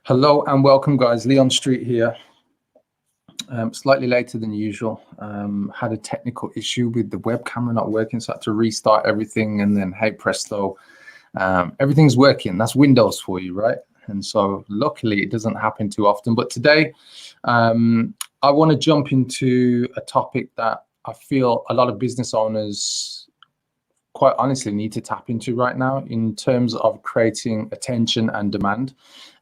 Hello and welcome, guys. Leon Street here. Slightly later than usual. Had a technical issue with the web camera not working, so I had to restart everything, and then hey presto, everything's working. That's Windows for you, right? And so luckily it doesn't happen too often. But today I want to jump into a topic that I feel a lot of business owners quite honestly need to tap into right now in terms of creating attention and demand.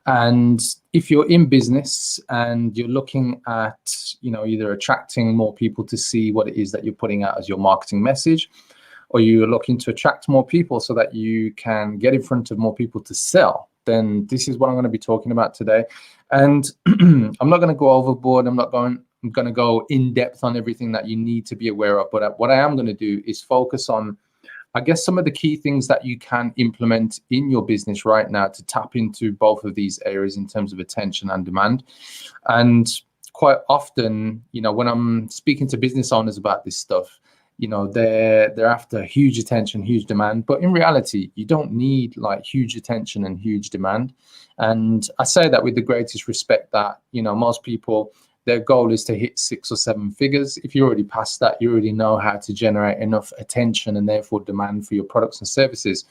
And if you're in business and you're looking at, either attracting more people to see what it is that you're putting out as your marketing message, or you're looking to attract more people so that you can get in front of more people to sell, then this is what I'm going to be talking about today. And I'm not going to go overboard. I'm going to go in depth on everything that you need to be aware of. But what I am going to do is focus on, I guess, some of the key things that you can implement in your business right now to tap into both of these areas in terms of attention and demand. And quite often, when I'm speaking to business owners about this stuff, they're after huge attention, huge demand. But in reality, you don't need like huge attention and huge demand. And I say that with the greatest respect that, most people, their goal is to hit 6 or 7 figures. If you're already past that, you already know how to generate enough attention and therefore demand for your products and services.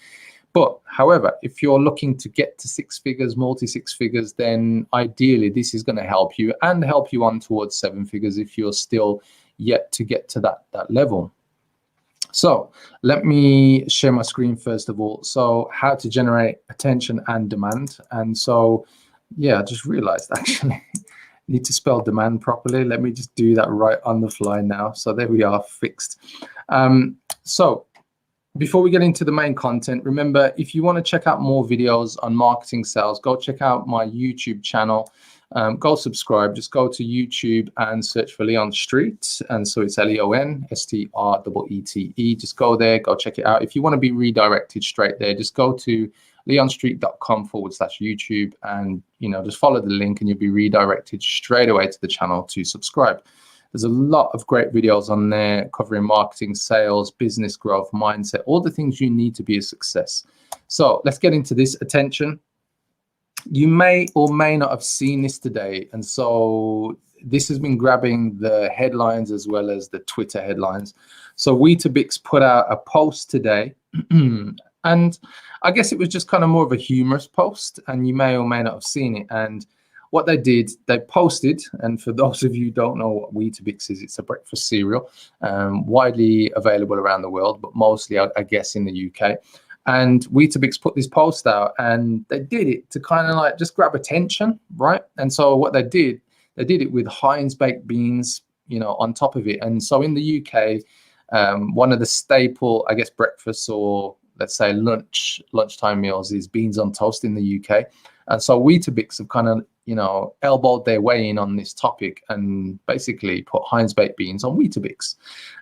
But however, if you're looking to get to 6 figures, multi-6 figures, then ideally this is going to help you and help you on towards 7 figures if you're still yet to get to that level. So let me share my screen first of all. So how to generate attention and demand. And so, yeah, I just realized actually need to spell demand properly. Let me just do that right on the fly now. So there we are, fixed. So before we get into the main content, remember, if you want to check out more videos on marketing sales, go check out my YouTube channel. Go subscribe. Just go to YouTube and search for Leon Street. And so it's LeonStreete. Just go there, go check it out. If you want to be redirected straight there, just go to leonstreet.com/YouTube and just follow the link and you'll be redirected straight away to the channel to subscribe. There's a lot of great videos on there covering marketing, sales, business growth, mindset, all the things you need to be a success. So let's get into this. Attention. You may or may not have seen this today, and so this has been grabbing the headlines as well as the Twitter headlines. So Weetabix put out a post today and I guess it was just kind of more of a humorous post, and you may or may not have seen it. And what they did, they posted, and for those of you who don't know what Weetabix is, it's a breakfast cereal, widely available around the world, but mostly, I guess, in the UK. And Weetabix put this post out, and they did it to kind of like just grab attention, right? And so what they did it with Heinz baked beans, on top of it. And so in the UK, one of the staple, I guess, breakfasts or let's say lunchtime meals is beans on toast in the UK. And so Weetabix have kind of, elbowed their way in on this topic and basically put Heinz baked beans on Weetabix.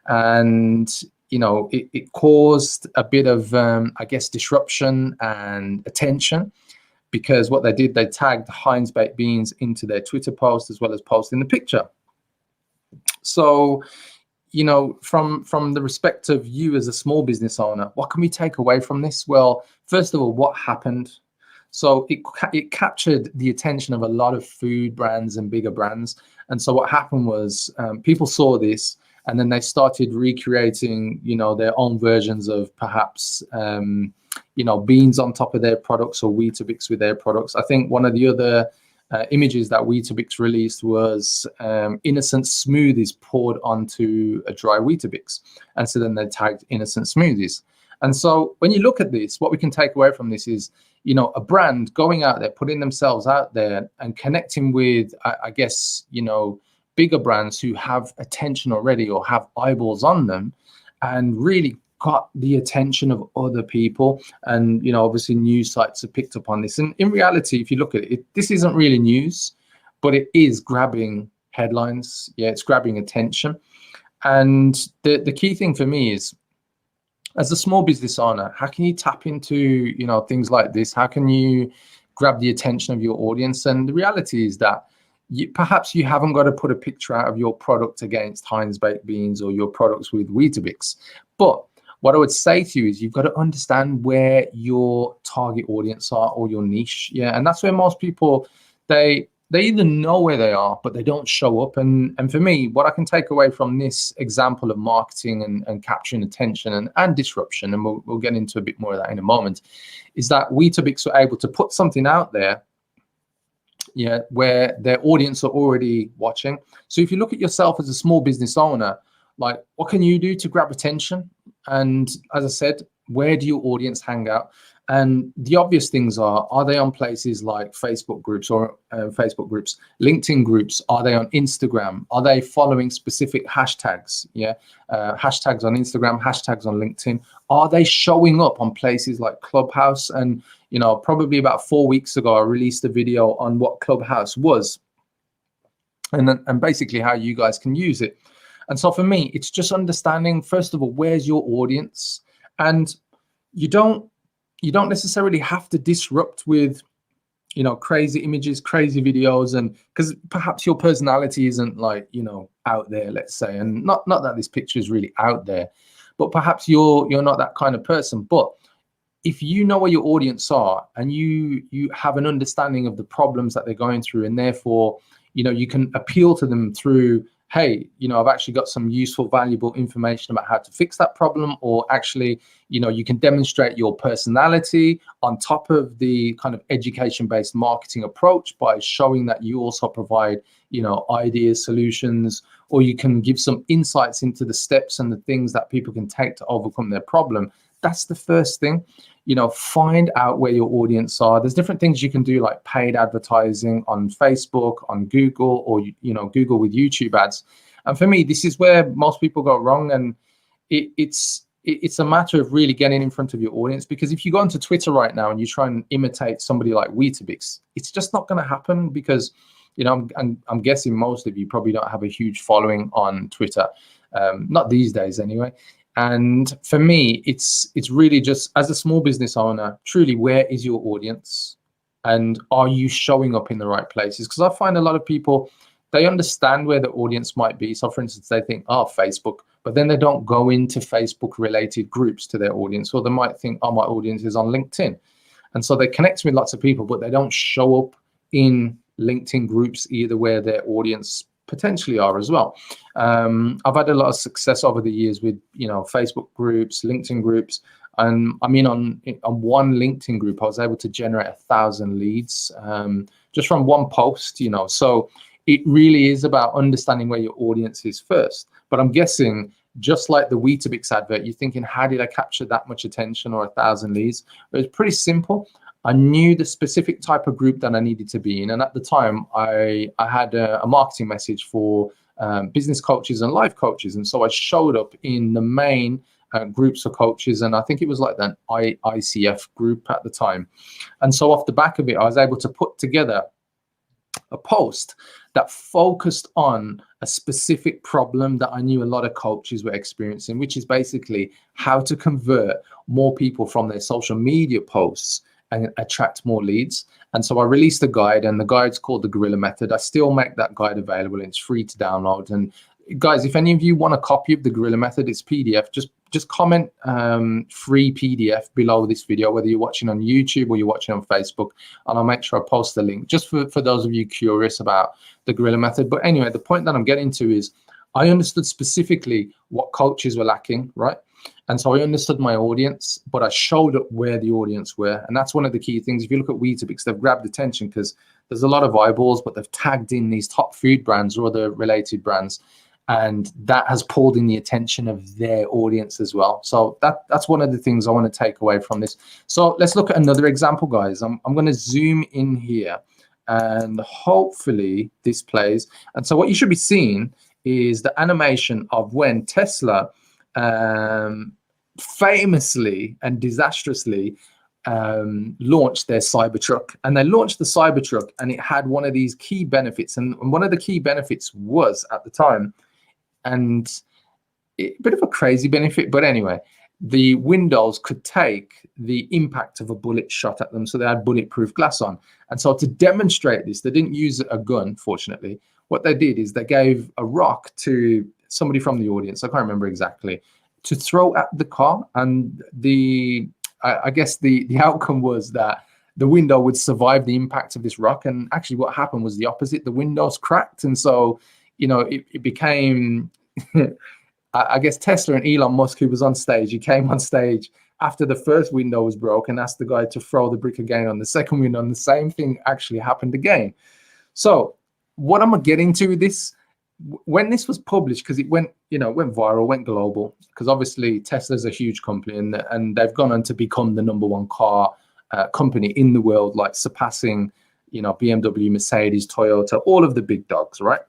And, it caused a bit of, I guess, disruption and attention, because what they did, they tagged Heinz baked beans into their Twitter post as well as posting the picture. So, from the respect of you as a small business owner, what can we take away from this? Well, first of all, what happened? So it captured the attention of a lot of food brands and bigger brands. And so what happened was people saw this, and then they started recreating, their own versions of perhaps, beans on top of their products or Weetabix with their products. I think one of the other images that Weetabix released was innocent smoothies poured onto a dry Weetabix. And so then they tagged innocent smoothies. And so when you look at this, what we can take away from this is, a brand going out there, putting themselves out there and connecting with, I guess, bigger brands who have attention already or have eyeballs on them, and really got the attention of other people. And, obviously news sites have picked up on this. And in reality, if you look at it, this isn't really news, but it is grabbing headlines. Yeah, it's grabbing attention. And the key thing for me is, as a small business owner, how can you tap into, things like this? How can you grab the attention of your audience? And the reality is that perhaps you haven't got to put a picture out of your product against Heinz baked beans or your products with Weetabix. But what I would say to you is you've got to understand where your target audience are or your niche. Yeah, and that's where most people, they either know where they are, but they don't show up. And for me, what I can take away from this example of marketing and capturing attention and disruption, and we'll get into a bit more of that in a moment, is that Weetabix were able to put something out there, yeah, where their audience are already watching. So if you look at yourself as a small business owner, like, what can you do to grab attention? And as I said, where do your audience hang out? And the obvious things are they on places like Facebook groups or LinkedIn groups? Are they on Instagram? Are they following specific hashtags? Yeah, hashtags on Instagram, hashtags on LinkedIn. Are they showing up on places like Clubhouse? And, you know, probably about 4 weeks ago, I released a video on what Clubhouse was and basically how you guys can use it. And so for me, it's just understanding, first of all, where's your audience? And you don't necessarily have to disrupt with, you know, crazy images, crazy videos, and because perhaps your personality isn't, like, you know, out there, let's say, and not that this picture is really out there, but perhaps you're not that kind of person. But if you know where your audience are and you have an understanding of the problems that they're going through, and therefore, you know, you can appeal to them through, hey, you know, I've actually got some useful, valuable information about how to fix that problem. Or actually, you know, you can demonstrate your personality on top of the kind of education-based marketing approach by showing that you also provide, you know, ideas, solutions, or you can give some insights into the steps and the things that people can take to overcome their problem. That's the first thing. You know, find out where your audience are. There's different things you can do, like paid advertising on Facebook, on Google, or, you know, Google with YouTube ads. And for me, this is where most people go wrong. And it's a matter of really getting in front of your audience, because if you go onto Twitter right now and you try and imitate somebody like Weetabix, it's just not going to happen, because, you know, I'm guessing most of you probably don't have a huge following on Twitter, not these days anyway. And for me, it's really just, as a small business owner, truly, where is your audience, and are you showing up in the right places? Because I find a lot of people, they understand where the audience might be. So for instance, they think, oh, Facebook, but then they don't go into Facebook related groups to their audience, or they might think, oh, my audience is on LinkedIn. And so they connect with lots of people, but they don't show up in LinkedIn groups either, where their audience potentially are as well. I've had a lot of success over the years with, you know, Facebook groups, LinkedIn groups. And I mean, on one LinkedIn group, I was able to generate 1,000 leads just from one post, you know. So it really is about understanding where your audience is first. But I'm guessing, just like the Weetabix advert, you're thinking, how did I capture that much attention or 1,000 leads? But it's pretty simple. I knew the specific type of group that I needed to be in. And at the time, I had a marketing message for business coaches and life coaches. And so I showed up in the main groups of coaches. And I think it was like the ICF group at the time. And so off the back of it, I was able to put together a post that focused on a specific problem that I knew a lot of coaches were experiencing, which is basically how to convert more people from their social media posts and attract more leads. And so I released a guide, and the guide's called the Guerrilla Method. I still make that guide available, and it's free to download. And guys, if any of you want a copy of the Guerrilla Method, it's PDF. Just comment free PDF below this video, whether you're watching on YouTube or you're watching on Facebook, and I'll make sure I post the link just for those of you curious about the Guerrilla Method. But anyway, the point that I'm getting to is I understood specifically what coaches were lacking, right? And so I understood my audience, but I showed up where the audience were. And that's one of the key things. If you look at Weetabix, they've grabbed attention because there's a lot of eyeballs, but they've tagged in these top food brands or other related brands. And that has pulled in the attention of their audience as well. So that's one of the things I want to take away from this. So let's look at another example, guys. I'm going to zoom in here, and hopefully this plays. And so what you should be seeing is the animation of when Tesla famously and disastrously launched their Cybertruck. And they launched the Cybertruck, and it had one of these key benefits. And one of the key benefits was, at the time, and a bit of a crazy benefit, but anyway, the windows could take the impact of a bullet shot at them. So they had bulletproof glass on. And so to demonstrate this, they didn't use a gun, fortunately. What they did is they gave a rock to somebody from the audience, I can't remember exactly, to throw at the car. And I guess the outcome was that the window would survive the impact of this rock. And actually what happened was the opposite. The windows cracked. And so, it became, I guess Tesla and Elon Musk, who was on stage, he came on stage after the first window was broke and asked the guy to throw the brick again on the second window, and the same thing actually happened again. So what I'm getting to with this, when this was published, because it went viral, went global, because obviously Tesla's a huge company, and they've gone on to become the #1 car company in the world, like surpassing, BMW, Mercedes, Toyota, all of the big dogs, right?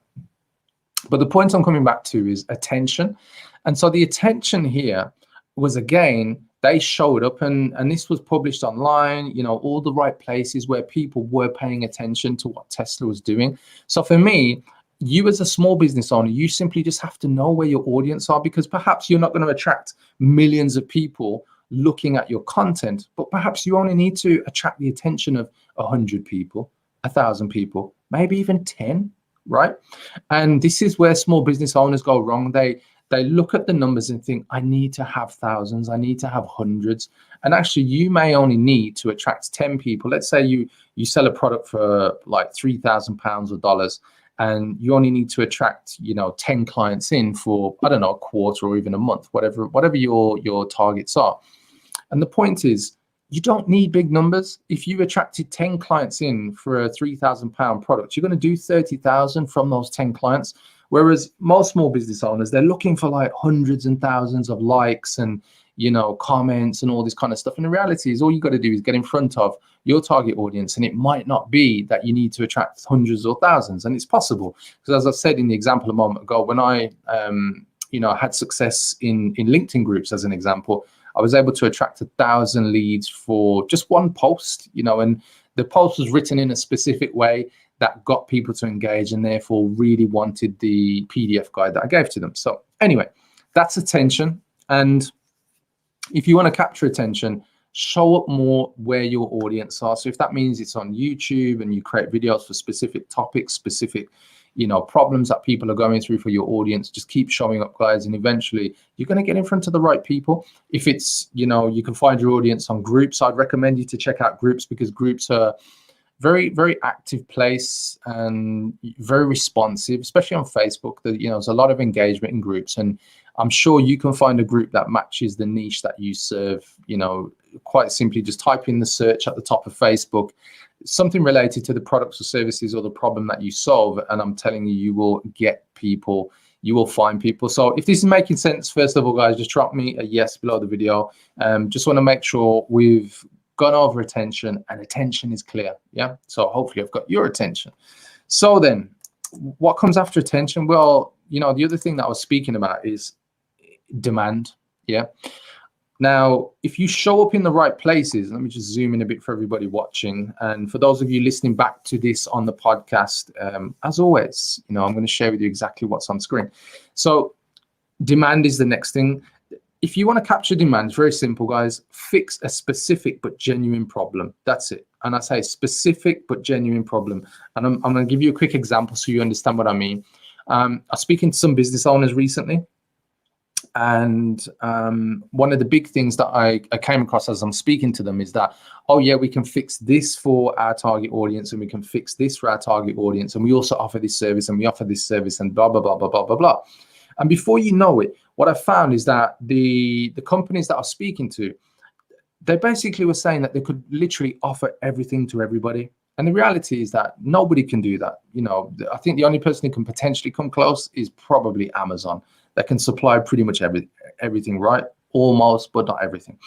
But the point I'm coming back to is attention. And so the attention here was, again, they showed up, and this was published online, all the right places where people were paying attention to what Tesla was doing. So for me, you as a small business owner, you simply just have to know where your audience are, because perhaps you're not going to attract millions of people looking at your content, but perhaps you only need to attract the attention of 100 people, 1,000 people, maybe even 10, right? And this is where small business owners go wrong. They look at the numbers and think, I need to have thousands, I need to have hundreds. And actually, you may only need to attract 10 people. Let's say you sell a product for like £3,000 or dollars, and you only need to attract 10 clients in for, I don't know, a quarter or even a month, whatever your targets are. And the point is, you don't need big numbers. If you attracted 10 clients in for a £3,000 product, you're going to do 30,000 from those 10 clients. Whereas most small business owners, they're looking for like hundreds and thousands of likes and comments and all this kind of stuff. And the reality is, all you got to do is get in front of your target audience, and it might not be that you need to attract hundreds or thousands. And it's possible, because as I said in the example a moment ago, when I had success in LinkedIn groups, as an example, I was able to attract 1,000 leads for just one post, and the post was written in a specific way that got people to engage, and therefore really wanted the PDF guide that I gave to them. So anyway, that's attention. And if you want to capture attention, show up more where your audience are. So if that means it's on YouTube and you create videos for specific topics, specific problems that people are going through for your audience, just keep showing up, guys, and eventually you're going to get in front of the right people. If it's, you can find your audience on groups, I'd recommend you to check out groups, because groups are very, very active place and very responsive, especially on Facebook. There's a lot of engagement in groups, and I'm sure you can find a group that matches the niche that you serve. Quite simply, just type in the search at the top of Facebook, something related to the products or services or the problem that you solve, and I'm telling you, you will get people, you will find people. So if this is making sense, first of all, guys, just drop me a yes below the video. Just want to make sure we've gone over attention, and attention is clear. Yeah, so hopefully I've got your attention. So then what comes after attention? Well, the other thing that I was speaking about is demand. Yeah, now if you show up in the right places, let me just zoom in a bit for everybody watching, and for those of you listening back to this on the podcast, as always, I'm going to share with you exactly what's on screen. So demand is the next thing. If you want to capture demand, it's very simple, guys. Fix a specific but genuine problem. That's it. And I say specific but genuine problem. And I'm going to give you a quick example so you understand what I mean. I was speaking to some business owners recently, and one of the big things that I came across as I'm speaking to them is that, oh yeah, we can fix this for our target audience, and we can fix this for our target audience, and we also offer this service, and we offer this service, and blah, blah, blah, blah, blah, blah, blah. And before you know it, what I found is that the companies that I was speaking to, they basically were saying that they could literally offer everything to everybody. And the reality is that nobody can do that. I think the only person who can potentially come close is probably Amazon. That can supply pretty much everything, right? Almost, but not everything.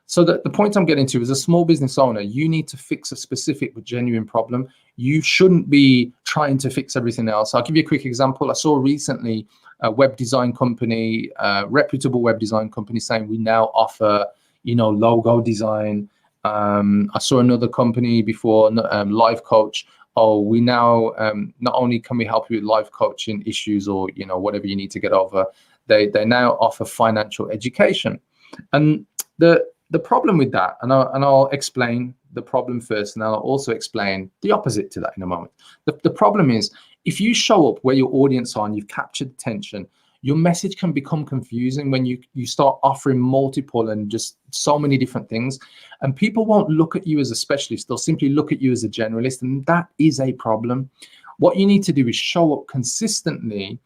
So the point I'm getting to is, a small business owner, you need to fix a specific but genuine problem. You shouldn't be trying to fix everything else. I'll give you a quick example. I saw recently a web design company, reputable web design company, saying we now offer, logo design. I saw another company before, Life Coach. Oh, we now not only can we help you with life coaching issues or whatever you need to get over, they now offer financial education. And the problem with that, and I'll explain the problem first, and I'll also explain the opposite to that in a moment. The problem is, if you show up where your audience are and you've captured attention, your message can become confusing when you start offering multiple and just so many different things, and people won't look at you as a specialist. They'll simply look at you as a generalist, and that is a problem. What you need to do is show up consistently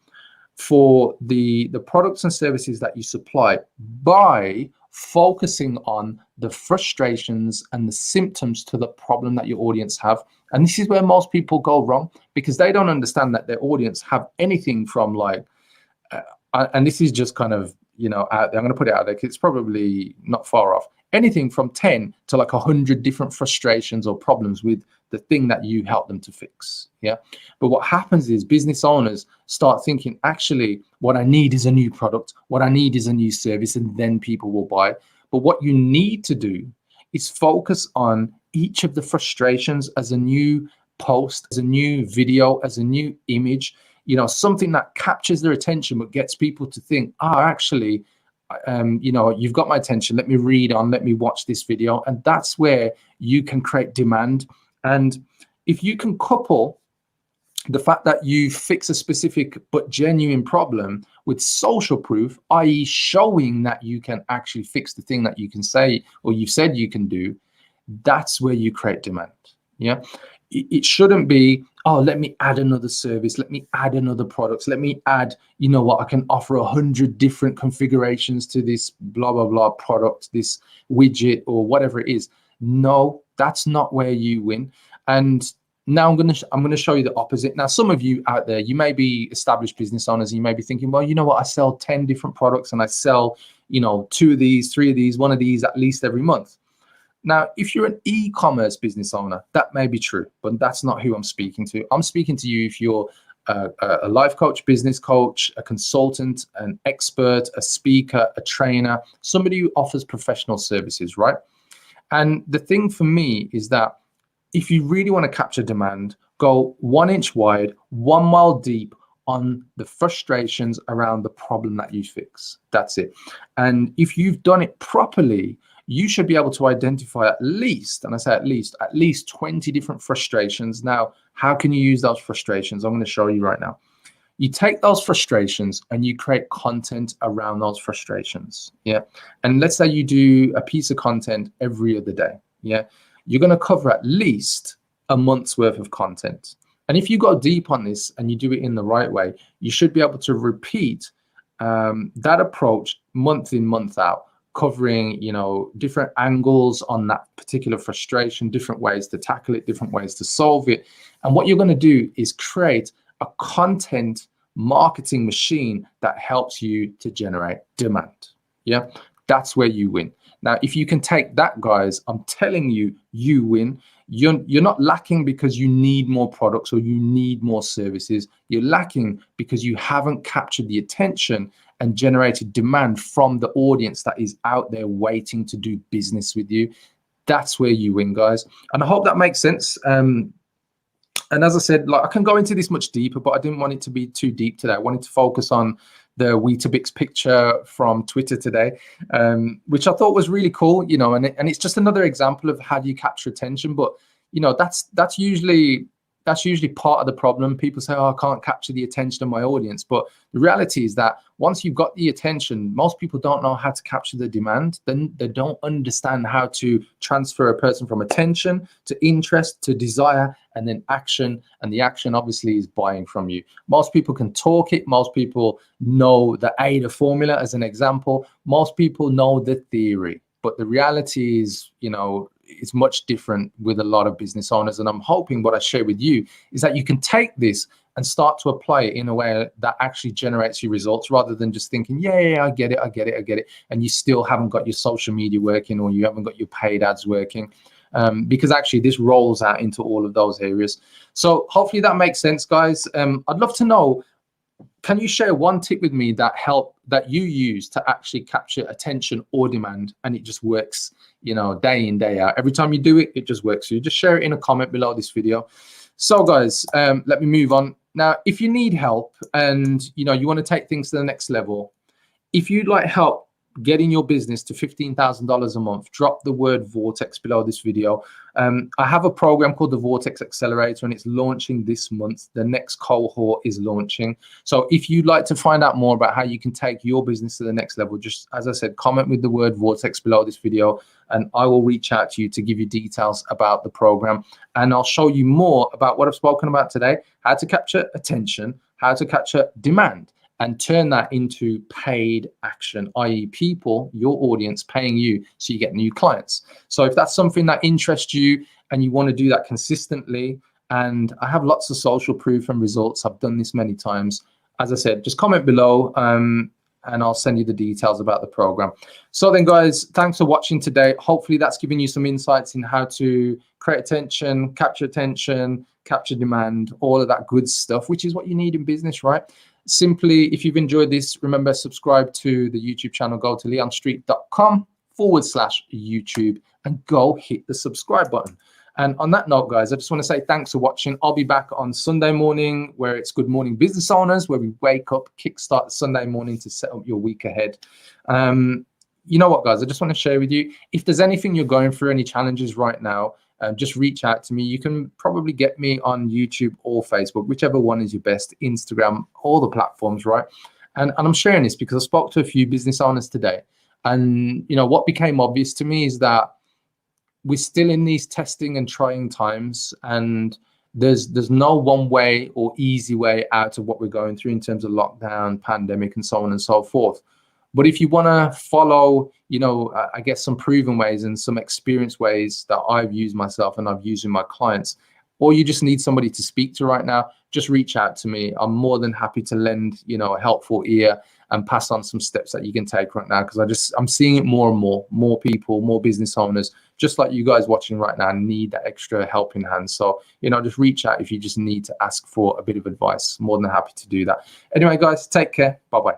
for the products and services that you supply by focusing on the frustrations and the symptoms to the problem that your audience have. And this is where most people go wrong, because they don't understand that their audience have anything from like and this is just kind of, you know, out there. I'm going to put it out there, 'cause it's probably not far off. Anything from 10 to like 100 different frustrations or problems with the thing that you help them to fix. Yeah. But what happens is business owners start thinking, actually, what I need is a new product. What I need is a new service, and then people will buy. But what you need to do is focus on each of the frustrations as a new post, as a new video, as a new image, you know, something that captures their attention, but gets people to think, actually, you know, you've got my attention. Let me read on, let me watch this video. And that's where you can create demand. And if you can couple the fact that you fix a specific but genuine problem with social proof, i.e. showing that you can actually fix the thing that you can say or you said you can do, that's where you create demand. Yeah. It shouldn't be, let me add another service, let me add another product, let me add, you know what, I can offer 100 different configurations to this blah, blah, blah product, this widget or whatever it is. No, that's not where you win. And now I'm gonna show you the opposite. Now, some of you out there, you may be established business owners, and you may be thinking, well, you know what, I sell 10 different products and I sell, you know, 2 of these, 3 of these, 1 of these at least every month. Now, if you're an e-commerce business owner, that may be true, but that's not who I'm speaking to. I'm speaking to you if you're a life coach, business coach, a consultant, an expert, a speaker, a trainer, somebody who offers professional services, right? And the thing for me is that if you really want to capture demand, go 1 inch wide, 1 mile deep on the frustrations around the problem that you fix. That's it. And if you've done it properly, you should be able to identify at least, and I say at least 20 different frustrations. Now, how can you use those frustrations? I'm going to show you right now. You take those frustrations and you create content around those frustrations. Yeah. And let's say you do a piece of content every other day. Yeah. You're going to cover at least a month's worth of content. And if you go deep on this and you do it in the right way, you should be able to repeat that approach month in, month out, covering, you know, different angles on that particular frustration, different ways to tackle it, different ways to solve it. And what you're going to do is create a content marketing machine that helps you to generate demand. Yeah, that's where you win. Now, if you can take that, guys, I'm telling you, you win. You're not lacking because you need more products or you need more services. You're lacking because you haven't captured the attention and generated demand from the audience that is out there waiting to do business with you. That's where you win, guys. And I hope that makes sense. And as I said, like, I can go into this much deeper, but I didn't want it to be too deep today. I wanted to focus on the Weetabix picture from Twitter today, which I thought was really cool, you know, and it's just another example of how do you capture attention. But, you know, that's usually part of the problem. People say, I can't capture the attention of my audience. But the reality is that once you've got the attention, most people don't know how to capture the demand. Then they don't understand how to transfer a person from attention to interest to desire and then action. And the action obviously is buying from you. Most people can talk it. Most people know the AIDA formula as an example. Most people know the theory. But the reality is, you know, it's much different with a lot of business owners. And I'm hoping what I share with you is that you can take this and start to apply it in a way that actually generates you results, rather than just thinking, yeah, I get it. And you still haven't got your social media working, or you haven't got your paid ads working, because actually this rolls out into all of those areas. So hopefully that makes sense, guys. I'd love to know, can you share one tip with me that you use to actually capture attention or demand, and it just works, you know, day in, day out? Every time you do it, it just works. So you just share it in a comment below this video. So guys, let me move on. Now, if you need help and, you know, you want to take things to the next level, if you'd like help getting your business to $15,000 a month, drop the word Vortex below this video. I have a program called the Vortex Accelerator, and it's launching this month. The next cohort is launching. So if you'd like to find out more about how you can take your business to the next level, just as I said, comment with the word Vortex below this video, and I will reach out to you to give you details about the program. And I'll show you more about what I've spoken about today, how to capture attention, how to capture demand, and turn that into paid action, i.e. people, your audience, paying you so you get new clients. So if that's something that interests you and you want to do that consistently, and I have lots of social proof and results, I've done this many times. As I said, just comment below and I'll send you the details about the program. So then guys, thanks for watching today. Hopefully that's given you some insights in how to create attention, capture demand, all of that good stuff, which is what you need in business, right? Simply, if you've enjoyed this, remember, subscribe to the YouTube channel. Go to leonstreet.com/YouTube and go hit the subscribe button. And on that note, guys, I just want to say thanks for watching. I'll be back on Sunday morning, where it's Good Morning Business Owners, where we wake up, kickstart Sunday morning to set up your week ahead. You know what, guys, I just want to share with you, if there's anything you're going through, any challenges right now, just reach out to me. You can probably get me on YouTube or Facebook, whichever one is your best, Instagram, all the platforms, right? And I'm sharing this because I spoke to a few business owners today. And, you know, what became obvious to me is that we're still in these testing and trying times, and there's no one way or easy way out of what we're going through in terms of lockdown, pandemic, and so on and so forth. But if you want to follow, you know, I guess some proven ways and some experienced ways that I've used myself and I've used in my clients, or you just need somebody to speak to right now, just reach out to me. I'm more than happy to lend, you know, a helpful ear and pass on some steps that you can take right now, because I'm seeing it more and more people, more business owners, just like you guys watching right now, need that extra helping hand. So, you know, just reach out if you just need to ask for a bit of advice. More than happy to do that. Anyway, guys, take care. Bye-bye.